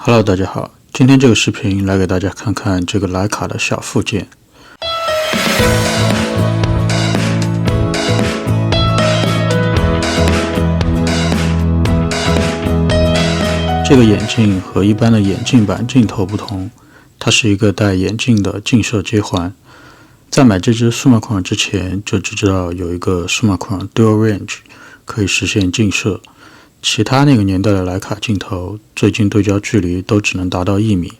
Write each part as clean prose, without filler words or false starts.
Hello， 大家好，今天这个视频来给大家看看这个徕卡的小附件。这个眼镜和一般的眼镜版镜头不同，它是一个带眼镜的镜摄接环。在买这只数码框之前，就只知道有一个数码框 Dual Range 可以实现镜摄。其他那个年代的徕卡镜头，最近对焦距离都只能达到1米。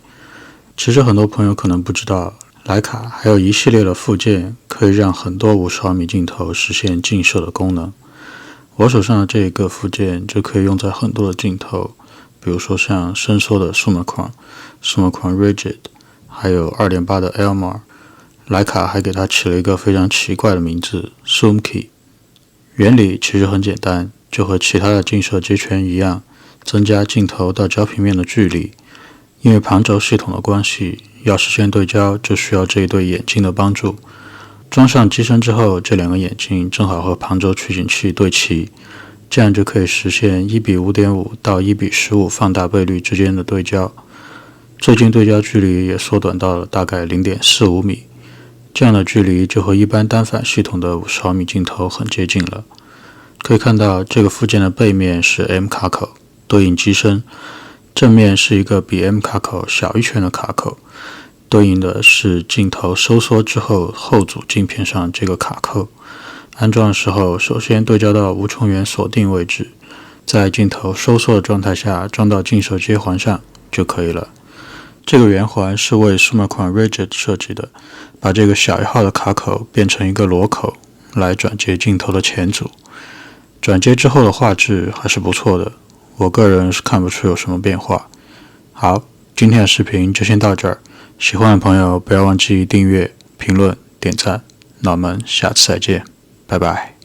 其实很多朋友可能不知道，徕卡还有一系列的附件，可以让很多50毫米镜头实现镜摄的功能。我手上的这个附件就可以用在很多的镜头，比如说像伸缩的数码框 Rigid， 还有 2.8 的 Elmar。徕卡还给它起了一个非常奇怪的名字 Zoom Key。原理其实很简单，就和其他的镜摄接圈一样，增加镜头到焦平面的距离。因为旁轴系统的关系，要实现对焦就需要这一对眼镜的帮助。装上机身之后，这两个眼镜正好和旁轴取景器对齐，这样就可以实现1:5.5到1:15放大倍率之间的对焦。最近对焦距离也缩短到了大概 0.45 米，这样的距离就和一般单反系统的50毫米镜头很接近了。可以看到这个附件的背面是 M 卡口，对应机身，正面是一个比 M 卡口小一圈的卡口，对应的是镜头收缩之后后组镜片上这个卡扣。安装的时候，首先对焦到无重圆锁定位置，在镜头收缩的状态下装到镜摄接环上就可以了。这个圆环是为数码框 Rigid 设计的，把这个小1号的卡口变成一个螺口来转接镜头的前组。转接之后的画质还是不错的，我个人是看不出有什么变化。好，今天的视频就先到这儿，喜欢的朋友不要忘记订阅、评论、点赞，那我们下次再见，拜拜。